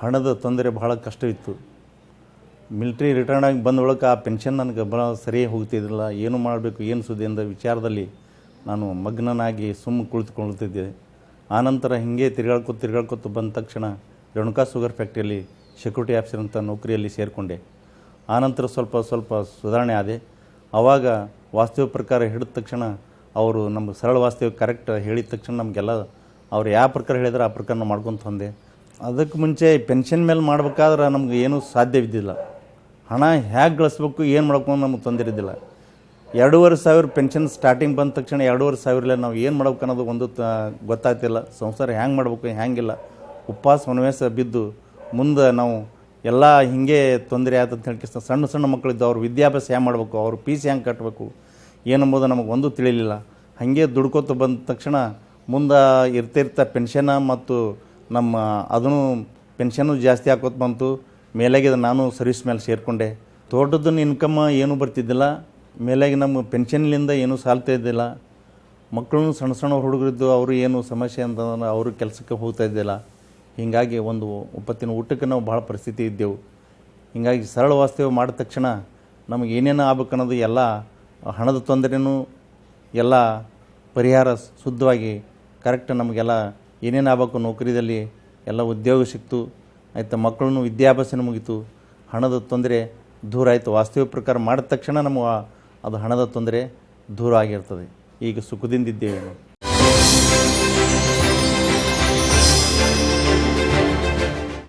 ಹಣದ ತೊಂದರೆ ಭಾಳ ಕಷ್ಟವಿತ್ತು. ಮಿಲ್ಟ್ರಿ ರಿಟರ್ನ್ ಆಗಿ ಬಂದ ಒಳಗೆ ಆ ಪೆನ್ಷನ್ ನನಗೆ ಭಾಳ ಸರಿ ಹೋಗ್ತಿದ್ದಿಲ್ಲ. ಏನು ಮಾಡಬೇಕು ಏನು ಸುದ್ದಿ ಅಂದ ವಿಚಾರದಲ್ಲಿ ನಾನು ಮಗ್ನನಾಗಿ ಕುಳಿತುಕೊಳ್ಳುತ್ತಿದ್ದೆ. ಆನಂತರ ಹೀಗೆ ತಿರುಗಾಡ್ಕೊತ ಬಂದ ತಕ್ಷಣ ರೇಣುಕಾ ಶುಗರ್ ಫ್ಯಾಕ್ಟ್ರಿಯಲ್ಲಿ ಸೆಕ್ಯೂರಿಟಿ ಆಫೀಸರ್ ಅಂತ ನೌಕರಿಯಲ್ಲಿ ಸೇರಿಕೊಂಡೆ. ಆನಂತರ ಸ್ವಲ್ಪ ಸುಧಾರಣೆ ಆದೆ. ಆವಾಗ ವಾಸ್ತವ ಪ್ರಕಾರ ಹಿಡಿದ ತಕ್ಷಣ ಅವರು ನಮಗೆ ಸರಳ ವಾಸ್ತವ ಕರೆಕ್ಟ್ ಹೇಳಿದ ತಕ್ಷಣ ನಮಗೆಲ್ಲ ಅವ್ರು ಯಾವ ಪ್ರಕಾರ ಹೇಳಿದ್ರೆ ಆ ಪ್ರಕಾರ ನಾವು ಮಾಡ್ಕೊತ ಬಂದೆ. ಅದಕ್ಕೆ ಮುಂಚೆ ಪೆನ್ಷನ್ ಮೇಲೆ ಮಾಡ್ಬೇಕಾದ್ರೆ ನಮ್ಗೆ ಏನೂ ಸಾಧ್ಯವಿದ್ದಿಲ್ಲ. ಹಣ ಹೇಗೆ ಗಳಿಸ್ಬೇಕು ಏನು ಮಾಡ್ಬೇಕು ನಮಗೆ ತೊಂದರೆ 2,500 ಪೆನ್ಷನ್ ಸ್ಟಾರ್ಟಿಂಗ್ ಬಂದ ತಕ್ಷಣ 2,500 ನಾವು ಏನು ಮಾಡ್ಬೇಕು ಅನ್ನೋದು ಒಂದು ಗೊತ್ತಾಗ್ತಿಲ್ಲ. ಸಂಸಾರ ಹ್ಯಾಂಗೆ ಮಾಡ್ಬೇಕು ಹ್ಯಾಂಗಿಲ್ಲ ಉಪವಾಸ ವನವಾಸ ಬಿದ್ದು ಮುಂದೆ ನಾವು ಎಲ್ಲ ಹೀಗೆ ತೊಂದರೆ ಆಯ್ತಂತ ಹೇಳಿ ಸಣ್ಣ ಮಕ್ಕಳಿದ್ದು ಅವ್ರ ವಿದ್ಯಾಭ್ಯಾಸ ಹ್ಯಾಂಗೆ ಮಾಡಬೇಕು, ಅವ್ರ ಫೀಸ್ ಹ್ಯಾಂಗೆ ಕಟ್ಟಬೇಕು ಏನಂಬುದು ನಮಗೆ ಒಂದು ತಿಳಿಲಿಲ್ಲ. ಹಾಗೆ ದುಡ್ಕೋತ ಬಂದ ತಕ್ಷಣ ಮುಂದೆ ಇರ್ತಿರ್ತಾ ಪೆನ್ಷನ ಮತ್ತು ನಮ್ಮ ಅದನ್ನು ಪೆನ್ಷನ್ನು ಜಾಸ್ತಿ ಹಾಕೋತ ಬಂತು. ಮೇಲಾಗಿ ನಾನು ಸರ್ವಿಸ್ ಮೇಲೆ ಸೇರಿಕೊಂಡೆ. ತೋಟದ ಇನ್ಕಮ್ ಏನೂ ಬರ್ತಿದ್ದಿಲ್ಲ. ಮೇಲಾಗಿ ನಮ್ಮ ಪೆನ್ಷನ್ಲಿಂದ ಏನೂ ಸಾಲ್ತಾ ಇದ್ದಿಲ್ಲ. ಮಕ್ಕಳು ಸಣ್ಣ ಹುಡುಗರಿದ್ದು ಅವರು ಏನು ಸಮಸ್ಯೆ ಅಂತಂದ್ರೆ ಅವರು ಕೆಲಸಕ್ಕೆ ಹೋಗ್ತಾ ಇದ್ದಿಲ್ಲ. ಹೀಗಾಗಿ ಒಂದು ಒಪ್ಪತ್ತಿನ ಊಟಕ್ಕೆ ನಾವು ಭಾಳ ಪರಿಸ್ಥಿತಿ ಇದ್ದೆವು. ಹೀಗಾಗಿ ಸರಳ ವಾಸ್ತವ ಮಾಡಿದ ತಕ್ಷಣ ನಮಗೆ ಏನೇನು ಆಗ್ಬೇಕು ಅನ್ನೋದು ಎಲ್ಲ ಹಣದ ತೊಂದರೆನೂ ಎಲ್ಲ ಪರಿಹಾರ ಶುದ್ಧವಾಗಿ ಕರೆಕ್ಟ್ ನಮಗೆಲ್ಲ ಏನೇನು ಆಗಬೇಕು ನೌಕರಿಯಲ್ಲಿ ಎಲ್ಲ ಉದ್ಯೋಗ ಸಿಕ್ತು. ಆಯಿತು, ಮಕ್ಕಳನ್ನು ವಿದ್ಯಾಭ್ಯಾಸನ ಮುಗೀತು. ಹಣದ ತೊಂದರೆ ದೂರ ಆಯಿತು. ವಾಸ್ತವ ಪ್ರಕಾರ ಮಾಡಿದ ತಕ್ಷಣ ನಮಗೆ ಅದು ಹಣದ ತೊಂದರೆ ದೂರ ಆಗಿರ್ತದೆ. ಈಗ ಸುಖದಿಂದಿದ್ದೇವೆ ನಾವು.